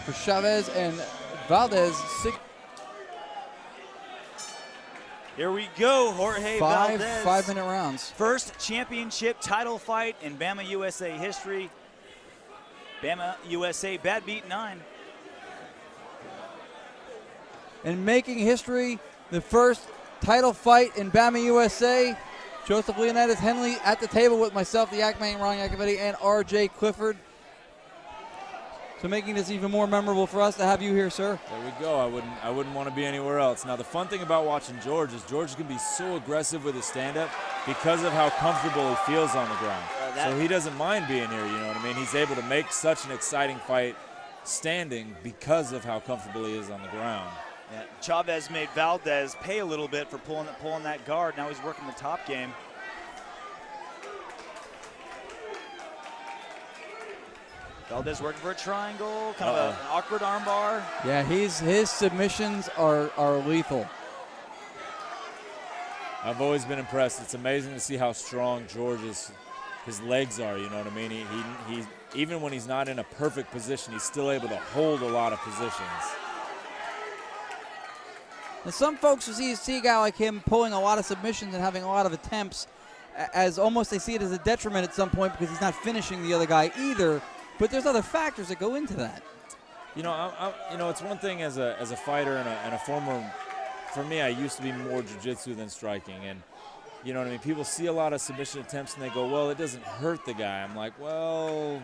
for Chavez and Valdez. Here we go, Jorge Valdez. 5-minute rounds. First championship title fight in BAMMA USA history. BAMMA USA bad beat 9. And making history, the first title fight in BAMMA USA. Joseph Leonidas Henley at the table with myself, the Yakman, Ron Yakovetti, and R.J. Clifford. So making this even more memorable for us to have you here, sir. There we go. I wouldn't want to be anywhere else. Now, the fun thing about watching George is George can be so aggressive with his stand-up because of how comfortable he feels on the ground. So he doesn't mind being here, you know what I mean? He's able to make such an exciting fight standing because of how comfortable he is on the ground. Yeah, Chavez made Valdez pay a little bit for pulling that guard. Now he's working the top game. Valdez working for a triangle, kind of an awkward armbar. Yeah, his submissions are lethal. I've always been impressed. It's amazing to see how strong George's his legs are, you know what I mean? He even when he's not in a perfect position, he's still able to hold a lot of positions. And some folks will see a guy like him pulling a lot of submissions and having a lot of attempts as almost they see it as a detriment at some point because he's not finishing the other guy either. But there's other factors that go into that. You know, it's one thing as a fighter and a former. For me, I used to be more jiu-jitsu than striking, and you know what I mean. People see a lot of submission attempts and they go, "Well, it doesn't hurt the guy." I'm like, "Well,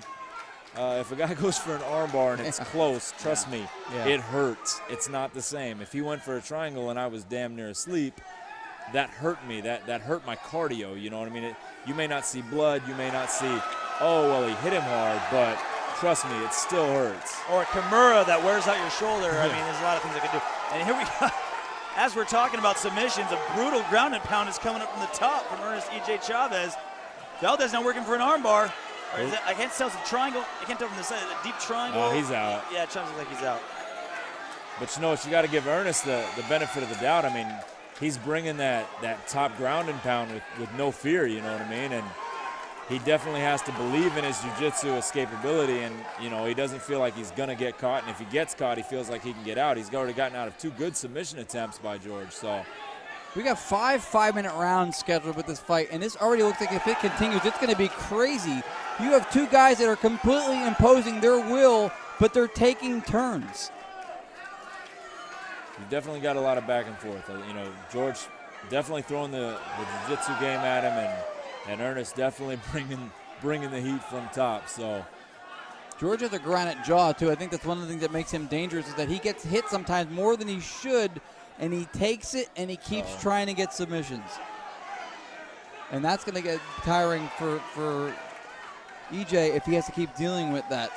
if a guy goes for an armbar and it's close, trust me, it hurts. It's not the same. If he went for a triangle and I was damn near asleep, that hurt me. That hurt my cardio. You know what I mean? You may not see blood, you may not see, oh well, he hit him hard, but trust me, it still hurts. Or a Kimura that wears out your shoulder. I mean, there's a lot of things I can do. And here we go. As we're talking about submissions, a brutal ground and pound is coming up from the top from Ernest Chavez. Valdez now working for an armbar. Or is it, I can't tell if it's a triangle. I can't tell from the side. A deep triangle. Oh, he's out. Yeah, it sounds like he's out. But you know what? You got to give Ernest the benefit of the doubt. I mean, he's bringing that top ground and pound with no fear, you know what I mean? And he definitely has to believe in his jiu-jitsu escapability, and you know he doesn't feel like he's gonna get caught. And if he gets caught, he feels like he can get out. He's already gotten out of 2 good submission attempts by George. So we got 5-5-minute rounds scheduled with this fight, and this already looks like if it continues, it's going to be crazy. You have 2 guys that are completely imposing their will, but they're taking turns. You've definitely got a lot of back and forth. You know, George definitely throwing the jiu-jitsu game at him, and Ernest definitely bringing the heat from top. So George has a granite jaw too. I think that's one of the things that makes him dangerous is that he gets hit sometimes more than he should, and he takes it and he keeps trying to get submissions. And that's going to get tiring for EJ if he has to keep dealing with that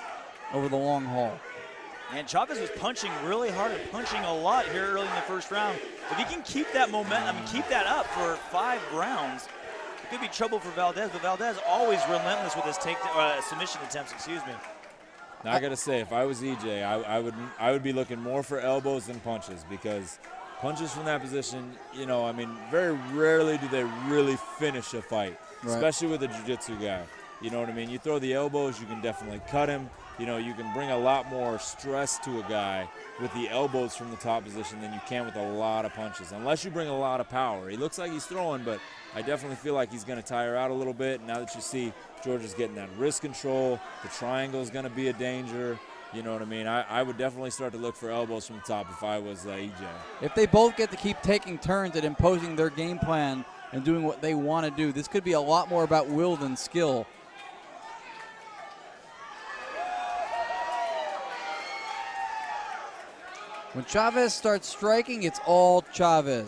over the long haul. And Chavez was punching really hard and punching a lot here early in the first round. If he can keep that momentum, keep that up for 5 rounds, it could be trouble for Valdez, but Valdez always relentless with his submission attempts, excuse me. Now I got to say, if I was EJ, I would be looking more for elbows than punches, because punches from that position, you know, I mean, very rarely do they really finish a fight, especially with a jiu-jitsu guy. You know what I mean? You throw the elbows, you can definitely cut him. You know, you can bring a lot more stress to a guy with the elbows from the top position than you can with a lot of punches, unless you bring a lot of power. He looks like he's throwing, but I definitely feel like he's going to tire out a little bit. Now that you see George is getting that wrist control, the triangle is going to be a danger. You know what I mean? I would definitely start to look for elbows from the top if I was EJ. If they both get to keep taking turns at imposing their game plan and doing what they want to do, this could be a lot more about will than skill. When Chavez starts striking, it's all Chavez.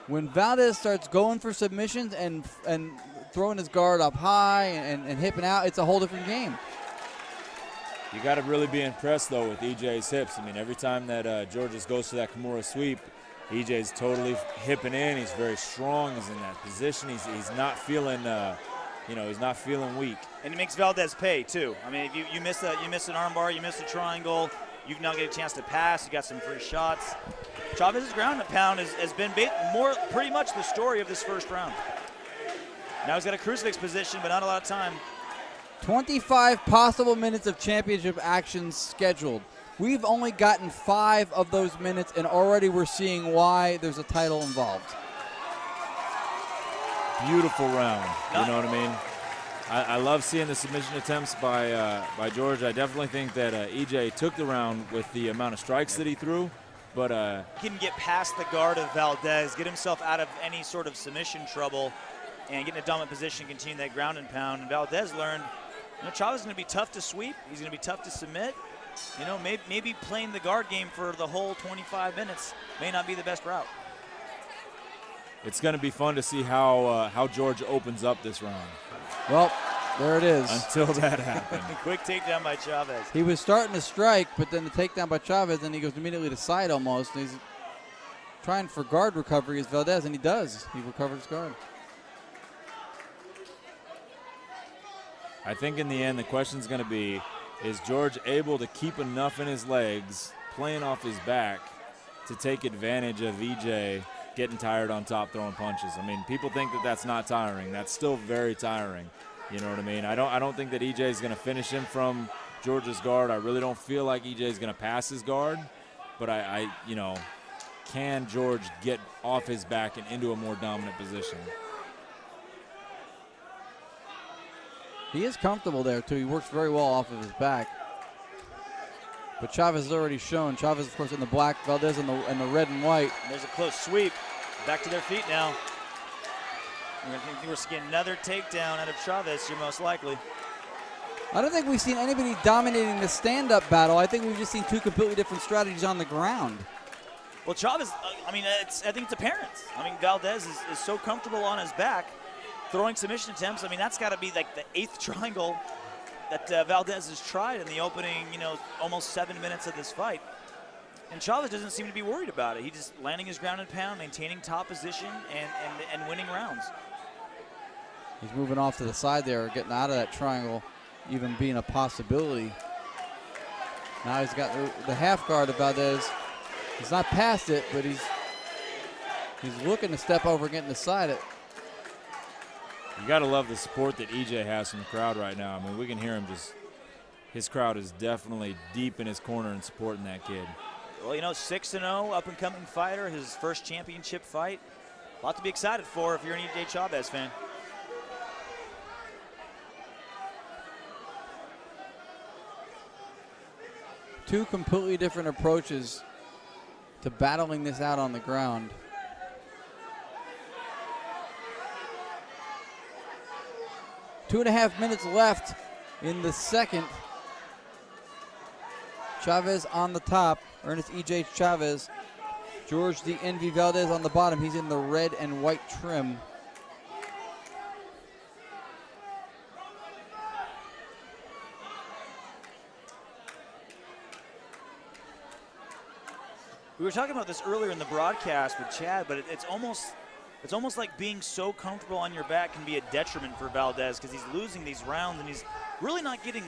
When Valdez starts going for submissions and throwing his guard up high and hipping out, it's a whole different game. You got to really be impressed, though, with EJ's hips. I mean, every time that Georges goes to that Kimura sweep, EJ's totally hipping in. He's very strong. He's in that position. He's not feeling, he's not feeling weak. And he makes Valdez pay too. I mean, if you miss an armbar, you miss a triangle, you now get a chance to pass. You got some free shots. Chavez's ground and pound has been pretty much the story of this first round. Now he's got a crucifix position, but not a lot of time. 25 possible minutes of championship action scheduled. We've only gotten 5 of those minutes, and already we're seeing why there's a title involved. Beautiful round. You know what I mean? I love seeing the submission attempts by George. I definitely think that EJ took the round with the amount of strikes that he threw, but he can get past the guard of Valdez, get himself out of any sort of submission trouble, and get in a dominant position, continue that ground and pound. And Valdez learned, Chavez is going to be tough to sweep. He's going to be tough to submit. Maybe playing the guard game for the whole 25 minutes may not be the best route. It's going to be fun to see how George opens up this round. Well, there it is. Until that happened. Quick takedown by Chavez. He was starting to strike, but then the takedown by Chavez, and he goes immediately to side almost. And he's trying for guard recovery as Valdez, and he does. He recovered his guard. I think in the end the question's going to be, is George able to keep enough in his legs, playing off his back, to take advantage of EJ getting tired on top throwing punches? I mean, people think that that's not tiring. That's still very tiring. You know what I mean? I don't think that EJ is going to finish him from George's guard. I really don't feel like EJ is going to pass his guard. But can George get off his back and into a more dominant position? He is comfortable there, too. He works very well off of his back. But Chavez has already shown. Chavez, of course, in the black, Valdez in the red and white. And there's a close sweep. Back to their feet now. We're seeing another takedown out of Chavez here, most likely. I don't think we've seen anybody dominating the stand-up battle. I think we've just seen 2 completely different strategies on the ground. Well, Chavez, I think it's apparent. Valdez is so comfortable on his back, throwing submission attempts. That's got to be like the 8th triangle that Valdez has tried in the opening, almost 7 minutes of this fight. And Chavez doesn't seem to be worried about it. He's just landing his ground and pound, maintaining top position, and winning rounds. He's moving off to the side there, getting out of that triangle, even being a possibility. Now he's got the half guard of Valdez. He's not past it, but he's looking to step over, getting inside it. You got to love the support that EJ has from the crowd right now. We can hear him his crowd is definitely deep in his corner and supporting that kid. Well, 6-0, up-and-coming fighter, his first championship fight. A lot to be excited for if you're an EJ Chavez fan. Two completely different approaches to battling this out on the ground. Two and a half minutes left in the second. Chavez on the top, Ernest E.J. Chavez. George the Envy Valdez on the bottom. He's in the red and white trim. We were talking about this earlier in the broadcast with Chad, but it's almost like being so comfortable on your back can be a detriment for Valdez because he's losing these rounds and he's really not getting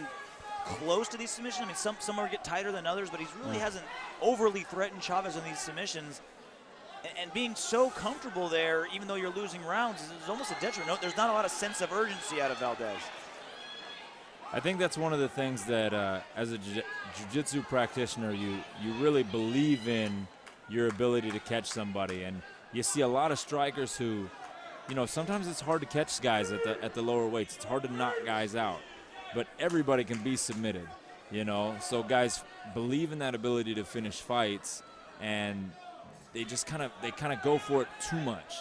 close to these submissions. Some get tighter than others, but he really hasn't overly threatened Chavez in these submissions. And being so comfortable there, even though you're losing rounds, is almost a detriment. No, there's not a lot of sense of urgency out of Valdez. I think that's one of the things that as a jiu-jitsu practitioner, you really believe in your ability to catch somebody. And you see a lot of strikers who, sometimes it's hard to catch guys at the lower weights. It's hard to knock guys out. But everybody can be submitted, So guys believe in that ability to finish fights, and they just kind of go for it too much.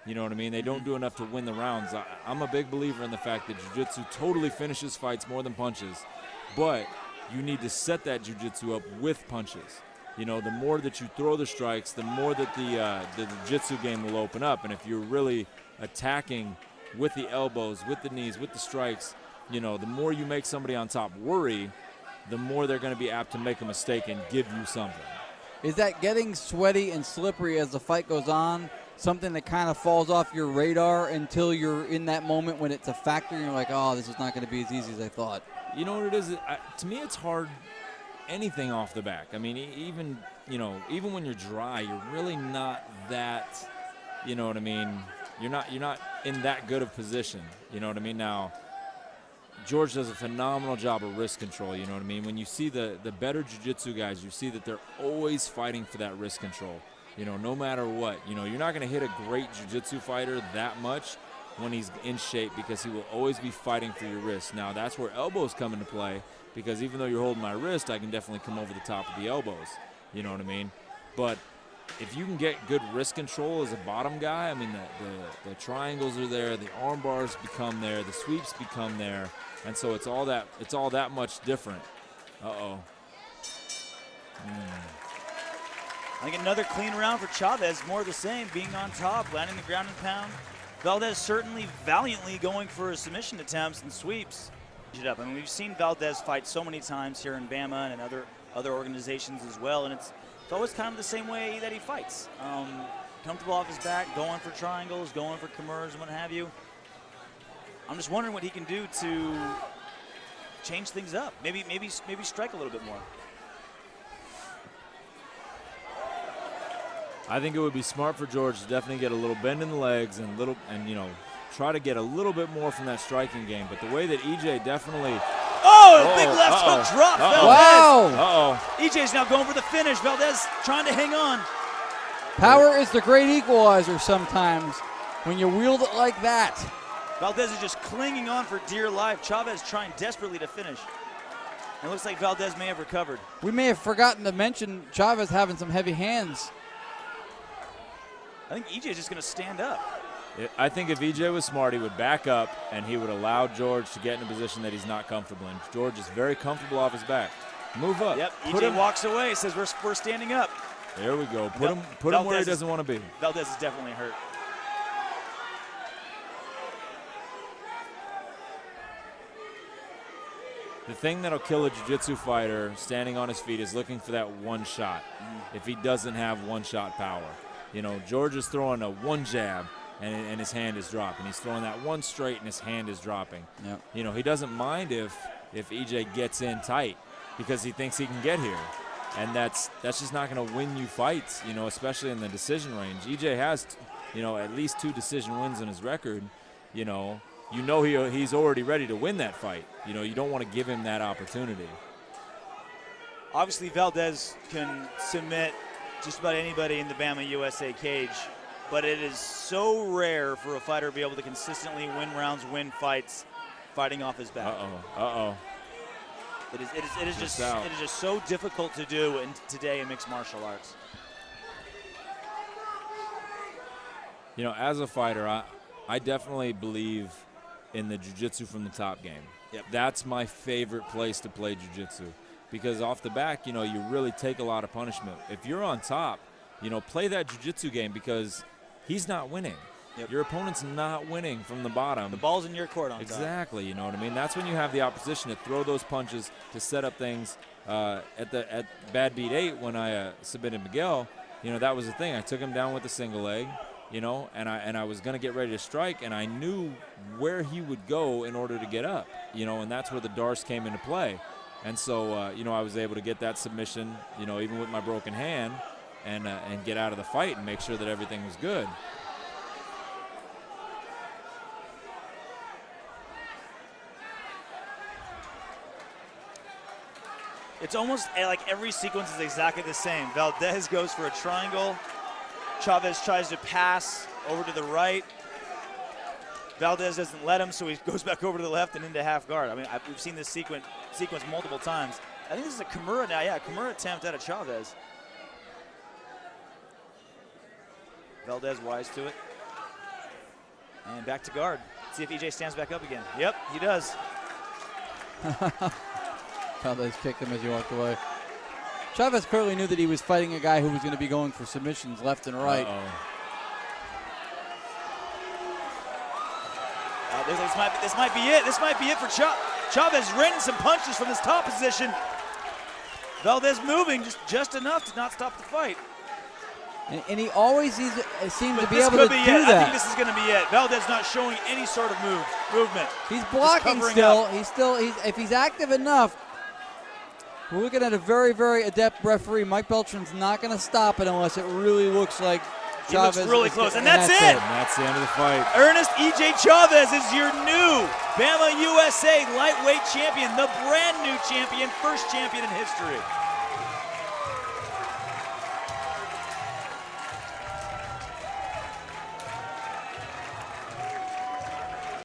You know what I mean? They don't do enough to win the rounds. I'm a big believer in the fact that jiu-jitsu totally finishes fights more than punches, but you need to set that jiu-jitsu up with punches. The more that you throw the strikes, the more that the jiu-jitsu game will open up. And if you're really attacking with the elbows, with the knees, with the strikes, the more you make somebody on top worry, the more they're going to be apt to make a mistake and give you something. Is that getting sweaty and slippery as the fight goes on something that kind of falls off your radar until you're in that moment when it's a factor and you're like, oh, this is not going to be as easy as I thought? You know what it is? To me, it's hard anything off the back. Even when you're dry, you're really not that, you know what I mean? You're not in that good of position. You know what I mean? Now, George does a phenomenal job of wrist control, you know what I mean? When you see the better jiu-jitsu guys, you see that they're always fighting for that wrist control, you know, no matter what. You know, you're not going to hit a great jiu-jitsu fighter that much when he's in shape because he will always be fighting for your wrist. Now, that's where elbows come into play because even though you're holding my wrist, I can definitely come over the top of the elbows, you know what I mean? But if you can get good wrist control as a bottom guy, I mean, the triangles are there, the arm bars become there, the sweeps become there, and so it's all that much different. Uh-oh. I think another clean round for Chavez, more of the same, being on top, landing the ground and pound. Valdez certainly valiantly going for his submission attempts and sweeps. I mean, we've seen Valdez fight so many times here in BAMMA and other organizations as well, and it's always kind of the same way that he fights. Comfortable off his back, going for triangles, going for Kimurs and what have you. I'm just wondering what he can do to change things up. Maybe strike a little bit more. I think it would be smart for George to definitely get a little bend in the legs and you know, try to get a little bit more from that striking game. But the way that EJ definitely big left hook drop, Valdez. Wow. EJ's now going for the finish. Valdez trying to hang on. Power is the great equalizer sometimes when you wield it like that. Valdez is just clinging on for dear life. Chavez trying desperately to finish. It looks like Valdez may have recovered. We may have forgotten to mention Chavez having some heavy hands. I think EJ's just going to stand up. I think if EJ was smart, he would back up and he would allow George to get in a position that he's not comfortable in. George is very comfortable off his back. Move up. Yep, EJ walks away, says we're standing up. There we go. Put him where he doesn't want to be. Valdez is definitely hurt. The thing that'll kill a jiu-jitsu fighter standing on his feet is looking for that one shot if he doesn't have one-shot power. You know, George is throwing a one jab and his hand is dropping. He's throwing that one straight and his hand is dropping. Yep. You know, he doesn't mind if EJ gets in tight because he thinks he can get here. And that's just not going to win you fights, you know, especially in the decision range. EJ has, you know, at least 2 decision wins in his record. You know he's already ready to win that fight. You know, you don't want to give him that opportunity. Obviously, Valdez can submit just about anybody in the BAMMA USA cage, but it is so rare for a fighter to be able to consistently win rounds, win fights, fighting off his back. It is just so difficult to do today in mixed martial arts. You know, as a fighter, I definitely believe in the jiu-jitsu from the top game. Yep. That's my favorite place to play jiu-jitsu because off the back, you know, you really take a lot of punishment. If you're on top, you know, play that jiu-jitsu game because he's not winning. Yep. Your opponent's not winning from the bottom. The ball's in your court on top. Exactly, you know what I mean? That's when you have the opposition to throw those punches to set up things. At Bad Beat 8 when I submitted Miguel, you know, that was the thing. I took him down with a single leg. You know, and I was going to get ready to strike, and I knew where he would go in order to get up, you know, and that's where the Darce came into play. And so, you know, I was able to get that submission, you know, even with my broken hand, and get out of the fight and make sure that everything was good. It's almost like every sequence is exactly the same. Valdez goes for a triangle. Chavez tries to pass over to the right. Valdez doesn't let him, so he goes back over to the left and into half guard. I mean, we've seen this sequence multiple times. I think this is a Kimura now. Yeah, Kimura attempt out of Chavez. Valdez wise to it. And back to guard. See if EJ stands back up again. Yep, he does. Valdez kicked him as he walked away. Chavez clearly knew that he was fighting a guy who was going to be going for submissions left and right. This might be it. This might be it for Chavez. Raining some punches from his top position. Valdez moving just enough to not stop the fight. And he always seems to be able to do that. that. I think this is going to be it. Valdez not showing any sort of movement. He's blocking still. If he's active enough. We're looking at a very, very adept referee. Mike Beltran's not going to stop it unless it really looks like He looks Chavez. really close, and that's it. And that's the end of the fight. Ernest E.J. Chavez is your new BAMMA USA lightweight champion, the brand new champion, first champion in history.